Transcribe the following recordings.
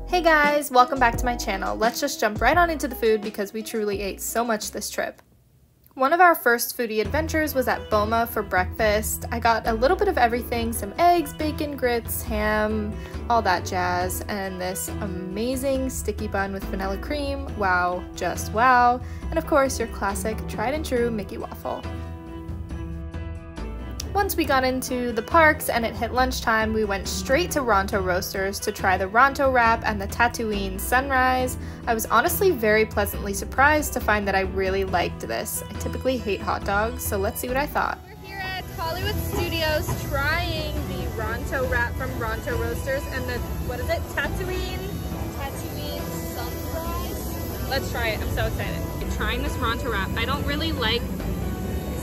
Hey guys, welcome back to my channel. Let's just jump right on into the food because we truly ate so much this trip. One of our first foodie adventures was at Boma for breakfast. I got a little bit of everything, some eggs, bacon, grits, ham, all that jazz, and this amazing sticky bun with vanilla cream. Wow, just wow. And of course, your classic tried and true Mickey waffle. Once we got into the parks and it hit lunchtime, we went straight to Ronto Roasters to try the Ronto Wrap and the Tatooine Sunrise. I was honestly very pleasantly surprised to find that I really liked this. I typically hate hot dogs, so let's see what I thought. We're here at Hollywood Studios trying the Ronto Wrap from Ronto Roasters and the, what is it, Tatooine Sunrise? Let's try it, I'm so excited. I'm trying this Ronto Wrap. I don't really like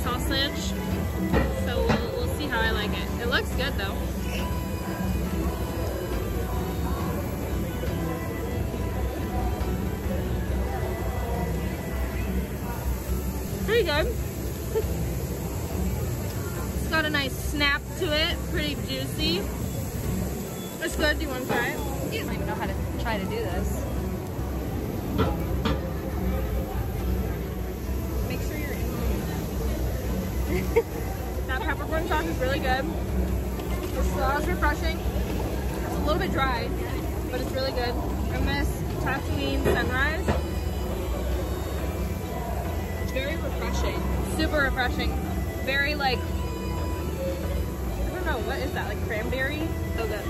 sausage, so we'll see how I like it. It looks good though. Pretty good. It's got a nice snap to it, pretty juicy. It's good. Do you want to try it? You don't even know how to try to do this. Make sure you're in. That peppercorn sauce is really good. The slaw is refreshing. It's a little bit dry, but it's really good. And this Tatooine Sunrise, very refreshing. Super refreshing. Very like, I don't know, what is that? Like cranberry? So good.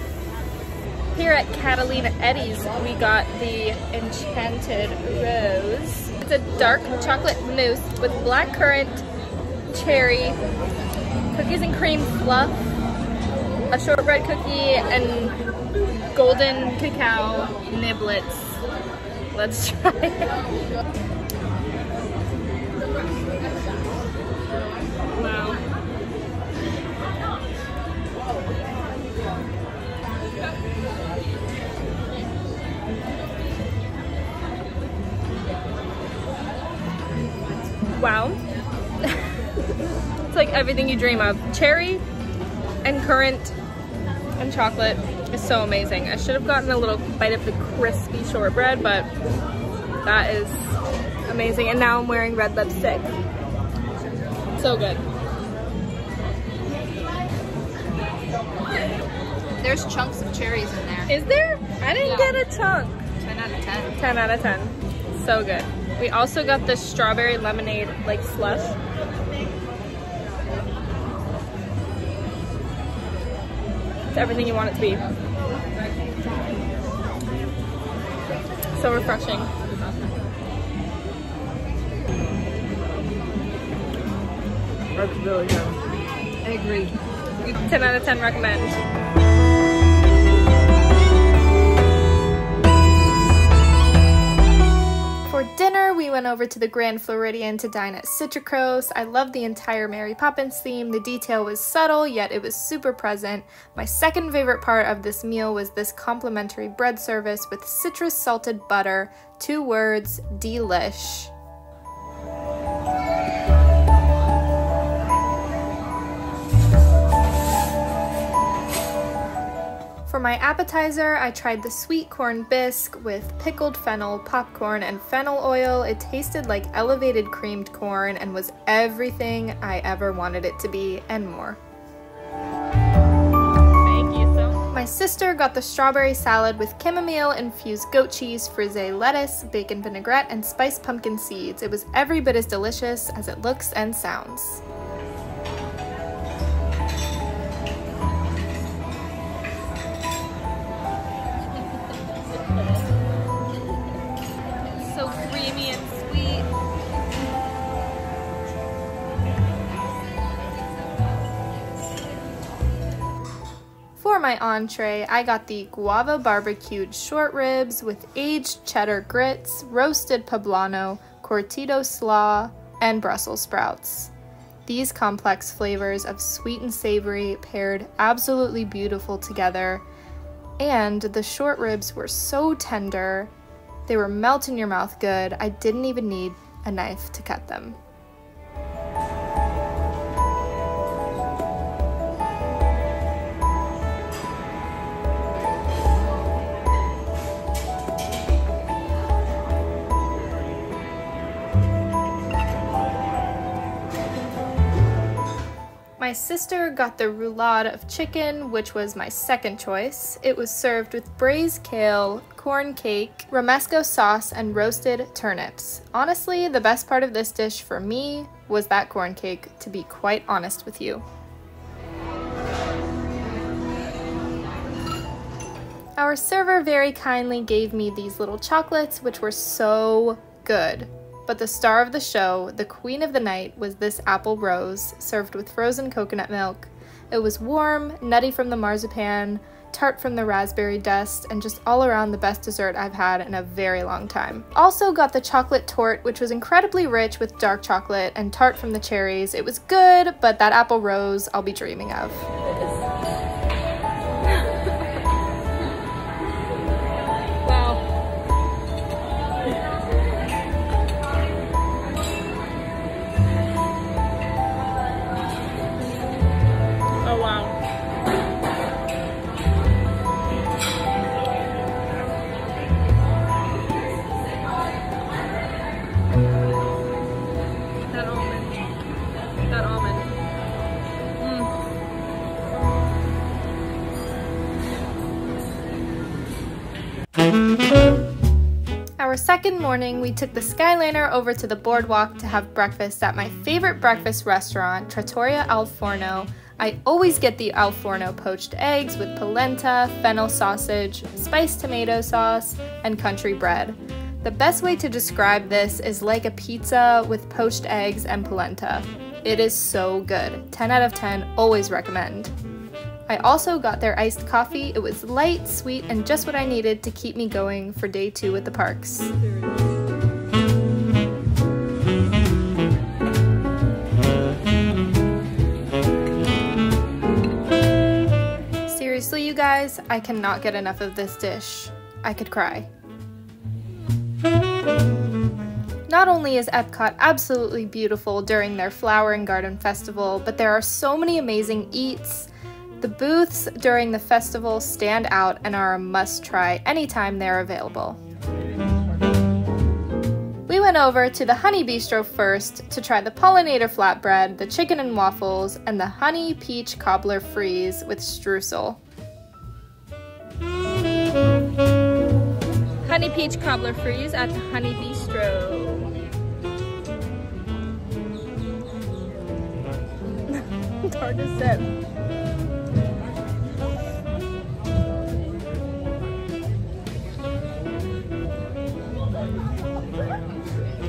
Here at Catalina Eddie's, we got the Enchanted Rose. It's a dark chocolate mousse with blackcurrant, cherry, cookies and cream fluff, a shortbread cookie, and golden cacao niblets. Let's try it. Wow. Wow. It's like everything you dream of. Cherry and currant and chocolate is so amazing. I should have gotten a little bite of the crispy shortbread, but that is amazing. And now I'm wearing red lipstick. So good. There's chunks of cherries in there. Is there? I didn't get a chunk. 10 out of 10. 10 out of 10. So good. We also got the strawberry lemonade like slush. It's everything you want it to be. So refreshing. That's really good. I agree. 10 out of 10 recommend. For dinner, we went over to the Grand Floridian to dine at Cítricos. I love the entire Mary Poppins theme. The detail was subtle, yet it was super present. My second favorite part of this meal was this complimentary bread service with citrus salted butter. 2 words, delish. For my appetizer, I tried the sweet corn bisque with pickled fennel, popcorn, and fennel oil. It tasted like elevated creamed corn and was everything I ever wanted it to be and more. Thank you so much. My sister got the strawberry salad with chamomile-infused goat cheese, frisee lettuce, bacon vinaigrette, and spiced pumpkin seeds. It was every bit as delicious as it looks and sounds. For my entree, I got the Guava barbecued short ribs with aged cheddar grits, roasted poblano, cortado slaw, and Brussels sprouts. These complex flavors of sweet and savory paired absolutely beautiful together, and the short ribs were so tender. They were melt in your mouth good. I didn't even need a knife to cut them. My sister got the Roulade of Chicken, which was my second choice. It was served with braised kale, corn cake, romesco sauce, and roasted turnips. Honestly, the best part of this dish for me was that corn cake, to be quite honest with you. Our server very kindly gave me these little chocolates, which were so good. But the star of the show, the queen of the night, was this apple rose, served with frozen coconut milk. It was warm, nutty from the marzipan, tart from the raspberry dust, and just all around the best dessert I've had in a very long time. Also got the chocolate torte, which was incredibly rich with dark chocolate and tart from the cherries. It was good, but that apple rose I'll be dreaming of. Our second morning, we took the Skyliner over to the boardwalk to have breakfast at my favorite breakfast restaurant, Trattoria Al Forno. I always get the Al Forno poached eggs with polenta, fennel sausage, spiced tomato sauce, and country bread. The best way to describe this is like a pizza with poached eggs and polenta. It is so good. 10 out of 10, always recommend. I also got their iced coffee. It was light, sweet, and just what I needed to keep me going for day 2 at the parks. Seriously, you guys, I cannot get enough of this dish. I could cry. Not only is EPCOT absolutely beautiful during their Flower and Garden Festival, but there are so many amazing eats. The booths during the festival stand out and are a must-try anytime they're available. We went over to the Honey Bistro first to try the pollinator flatbread, the chicken and waffles, and the honey peach cobbler freeze with streusel. Honey peach cobbler freeze at the Honey Bistro. It's hard to sip.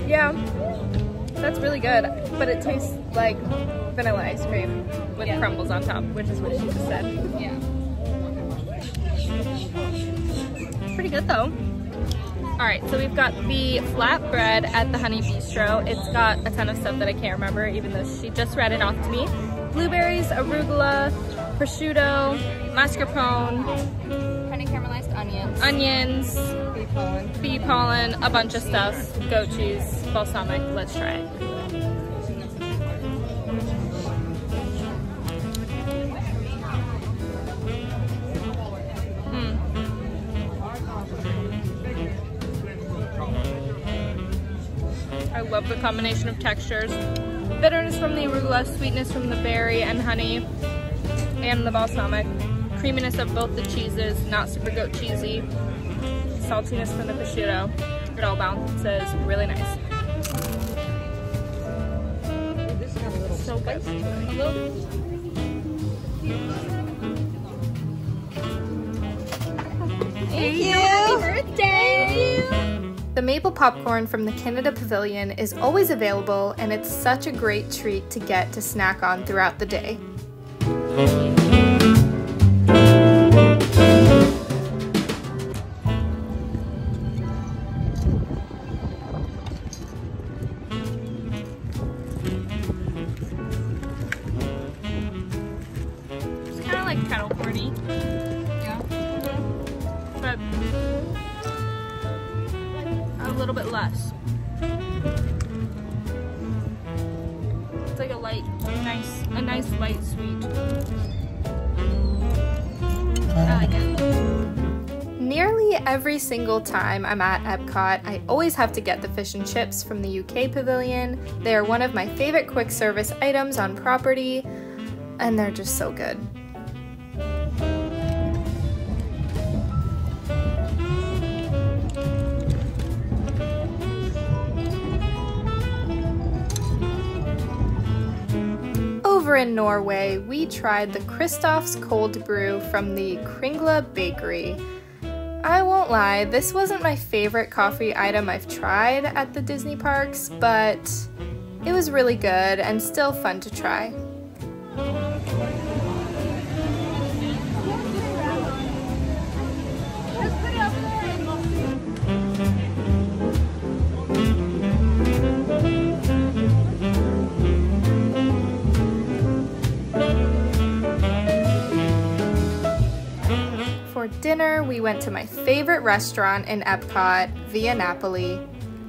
Yeah, that's really good, but it tastes like vanilla ice cream with crumbles on top, which is what she just said. Yeah. It's pretty good though. Alright, so we've got the flatbread at the Honey Bistro. It's got a ton of stuff that I can't remember, even though she just read it off to me. Blueberries, arugula, prosciutto, mascarpone, Honey caramelized onions, bee pollen, a bunch of stuff, goat cheese, balsamic. Let's try it. I love the combination of textures. Bitterness from the arugula, sweetness from the berry and honey, and the balsamic. Creaminess of both the cheeses, not super goat cheesy. Saltiness from the prosciutto. It all balances really nice. So good. Thank you. Happy birthday. The maple popcorn from the Canada Pavilion is always available, and it's such a great treat to get to snack on throughout the day. It's kind of like kettle corny. Yeah. But a little bit less. It's like a light, a nice light sweet. I like it. Nearly every single time I'm at EPCOT, I always have to get the fish and chips from the UK Pavilion. They are one of my favorite quick service items on property. and they're just so good. Over in Norway, we tried the Kristoffs cold brew from the Kringla bakery. I won't lie, this wasn't my favorite coffee item I've tried at the Disney parks, but it was really good and still fun to try. For dinner, we went to my favorite restaurant in EPCOT, Via Napoli.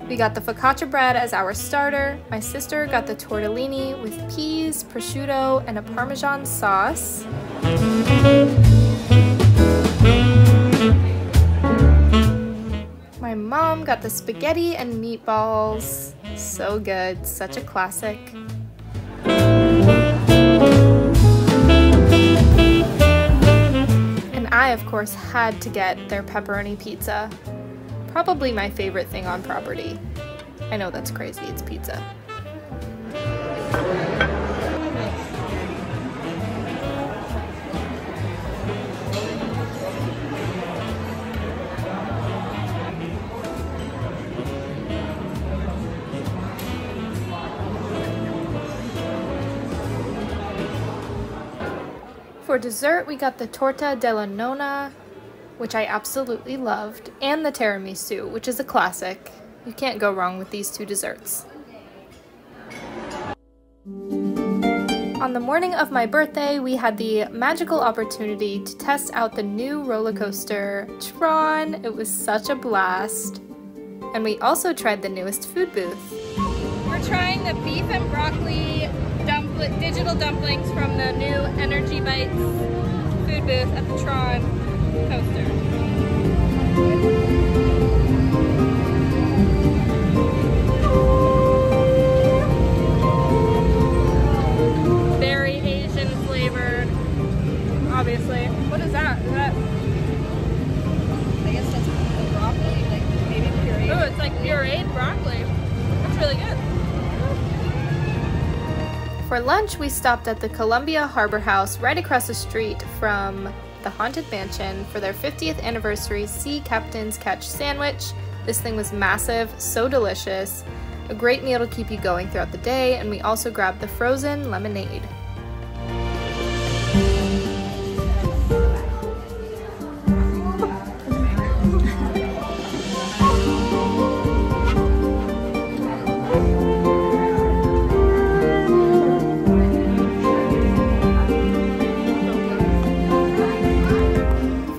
We got the focaccia bread as our starter. My sister got the tortellini with peas, prosciutto, and a Parmesan sauce. My mom got the spaghetti and meatballs. So good, such a classic. I, of course, had to get their pepperoni pizza. Probably my favorite thing on property. I know that's crazy, it's pizza. For dessert, we got the torta della nonna, which I absolutely loved, and the tiramisu, which is a classic. You can't go wrong with these two desserts. On the morning of my birthday, we had the magical opportunity to test out the new roller coaster, TRON. It was such a blast. And we also tried the newest food booth. We're trying the beef and broccoli digital dumplings from the new Energy Bites food booth at the TRON coaster. Very Asian flavored, obviously. What is that? Is that? I guess that's broccoli, like maybe pureed. Oh, it's like pureed broccoli. That's really good. For lunch, we stopped at the Columbia Harbor House right across the street from the Haunted Mansion for their 50th anniversary Sea Captain's Catch sandwich. This thing was massive, so delicious, a great meal to keep you going throughout the day, and we also grabbed the frozen lemonade.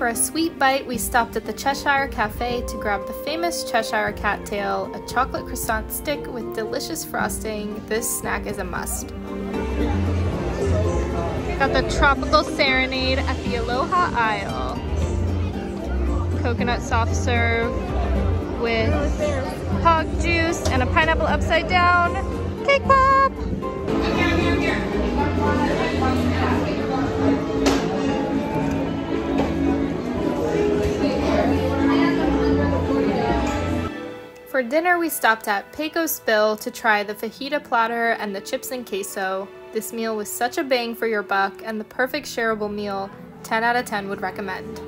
For a sweet bite, we stopped at the Cheshire Cafe to grab the famous Cheshire Cat Tail, a chocolate croissant stick with delicious frosting. This snack is a must. Got the Tropical Serenade at the Aloha Isle. Coconut soft serve with hog juice and a pineapple upside down cake pop. For dinner, we stopped at Pecos Bill to try the fajita platter and the chips and queso. This meal was such a bang for your buck and the perfect shareable meal. 10 out of 10 would recommend.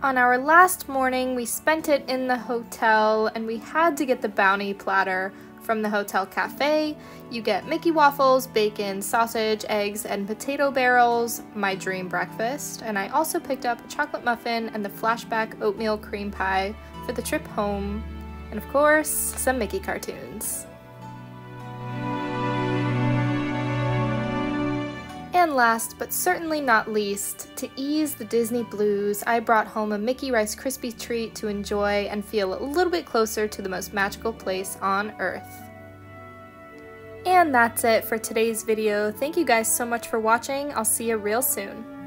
On our last morning, we spent it in the hotel and we had to get the bounty platter from the hotel cafe. You get Mickey waffles, bacon, sausage, eggs, and potato barrels, my dream breakfast. And I also picked up a chocolate muffin and the flashback oatmeal cream pie for the trip home. And of course, some Mickey cartoons. And last, but certainly not least, to ease the Disney blues, I brought home a Mickey Rice Krispie treat to enjoy and feel a little bit closer to the most magical place on Earth. And that's it for today's video. Thank you guys so much for watching. I'll see you real soon.